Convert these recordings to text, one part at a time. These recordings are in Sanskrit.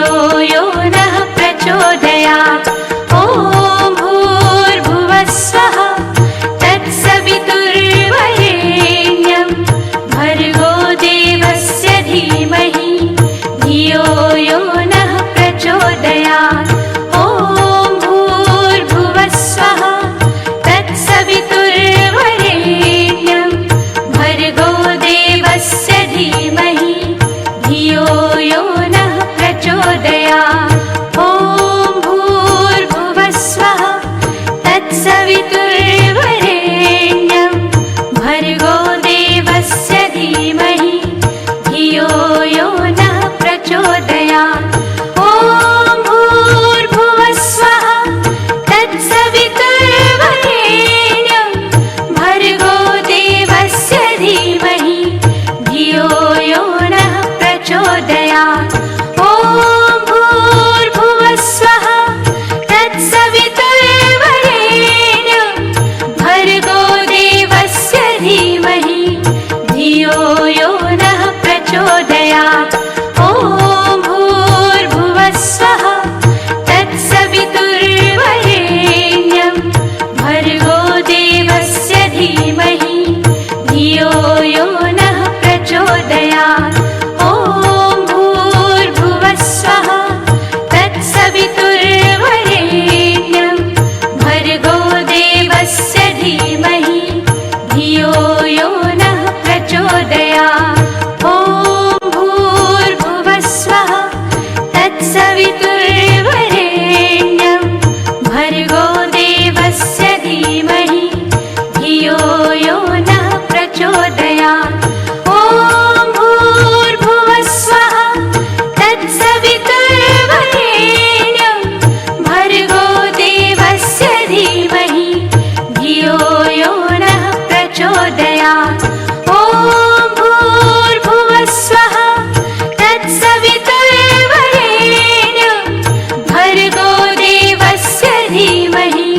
धियो यो नः प्रचोदयात्। ॐ भूर्भुवः स्वः तत्सवितुर्वरेण्यं भर्गो देवस्य धीमहि धियो यो नः प्रचोदयात्। ॐ भूर्भुवः स्वः तत्सवितुर्वरेण्यं भर्गो देवस्य धीमहि धियो यो नः प्रचोदयात्। ॐ भूर्भुवः स्वः तत्सवितुर्वरेण्यं भर्गो देवस्य धीमहि धियो यो नः प्रचोदयात्। ॐ भूर्भुवः स्वः तत्सवितुर्वरेण्यं भर्गो देवस्य धीमहि धियो यो नः प्रचोदयात्। ॐ भूर्भुवः स्वः तत्सवितुर्वरेण्यं भर्गो देवस्य धीमहि धियो यो नः प्रचोदयात्। ॐ भूर्भुवः स्वः तत्सवितुर्वरेण्यं भर्गो देवस्य धीमहि धियो यो नः प्रचोदयात्। ॐ भूर्भुवः स्वः तत्सवितुर्वरेण्यं भर्गो देवस्य धीमहि धियो यो नः प्रचोदयात्। ॐ भूर्भुवः स्वः तत्सवितुर्वरेण्यं भर्गो देवस्य धीमहि धियो यो नः प्रचोदयात्। ॐ भूर्भुवः स्वः तत्सवितुर्वरेण्यं भर्गो देवस्य धीमहि धियो यो नः प्रचोदयात्। ॐ भूर्भुवः स्वः तत्सवितुर्वरेण्यं भर्गो देवस्य धीमहि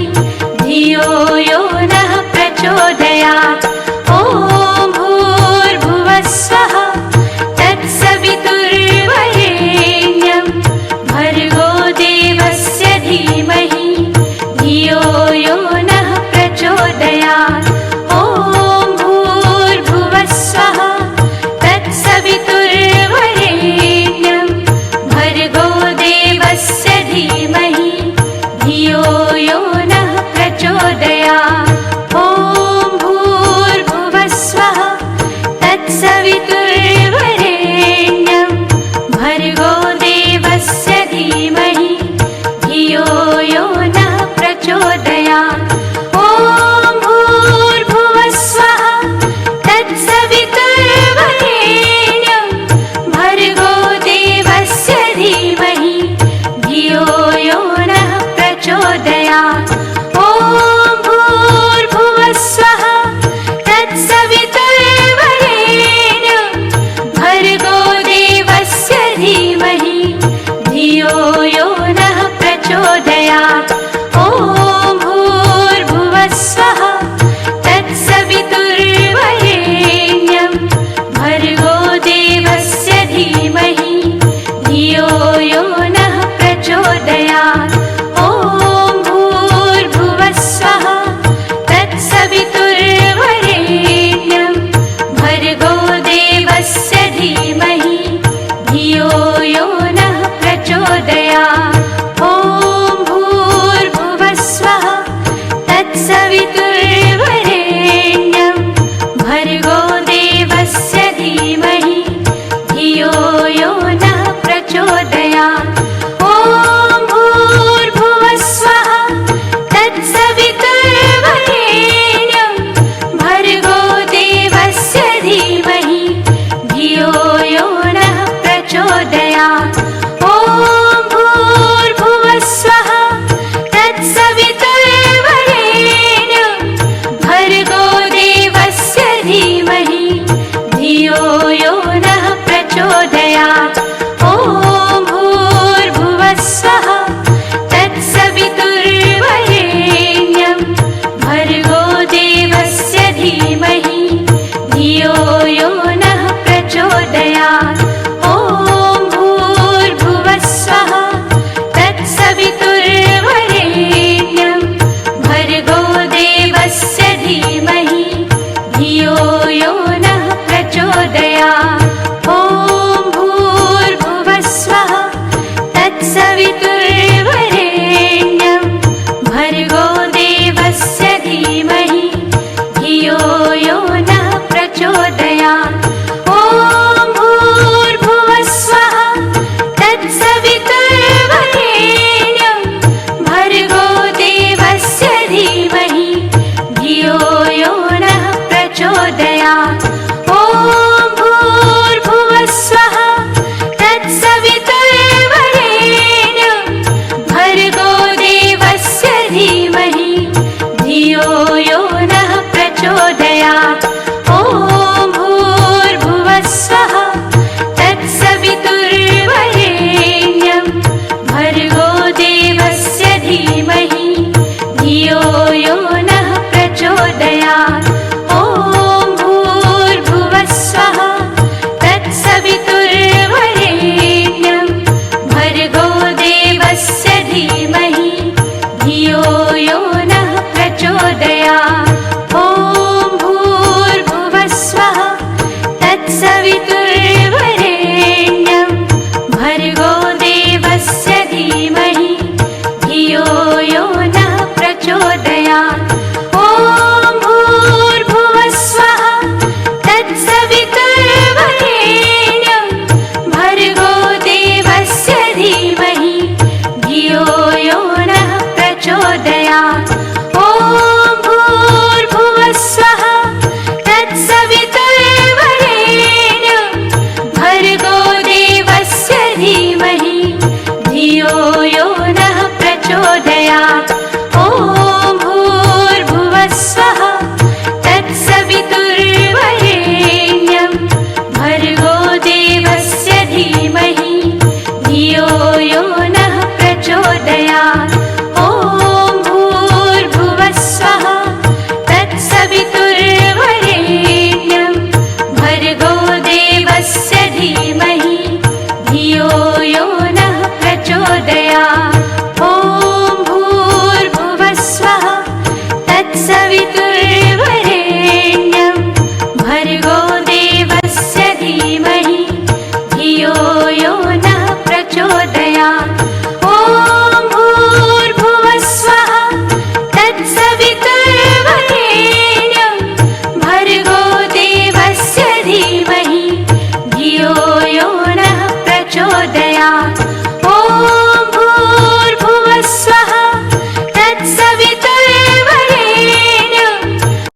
धियो यो नः प्रचोदयात्। ॐ भूर्भुवः स्वः तत्सवितुर्वरेण्यं भर्गो देवस्य धीमहि धियो यो नः प्रचोदयात्। ॐ भूर्भुवः स्वः तत्सवितुर्वरेण्यं भर्गो देवस्य धीमहि धियो यो नः प्रचोदयात्। ॐ भूर्भुवः स्वः तत्सवितुर्वरेण्यं भर्गो देवस्य धीमहि धियो यो नः प्रचोदयात्। ॐ भूर्भुवः स्वः तत्सवितुर्वरेण्यं भर्गो देवस्य धीमहि धियो यो नः प्रचोदयात्। ॐ भूर्भुवः स्वः तत्सवितुर्वरेण्यं भर्गो देवस्य धीमहि धियो यो नः प्रचोदयात्। ॐ भूर्भुवः स्वः तत्सवितुर्वरेण्यं भर्गो देवस्य धीमहि धियो यो नः प्रचोदयात्। ॐ भूर्भुवः स्वः तत्सवितुर्वरेण्यं भर्गो देवस्य धीमहि धियो यो नः प्रचोदयात्। ॐ भूर्भुवः स्वः तत्सवितुर्वरेण्यं भर्गो देवस्य धीमहि धियो यो नः प्रचोदयात्। ॐ सवितुर्वरेण्यं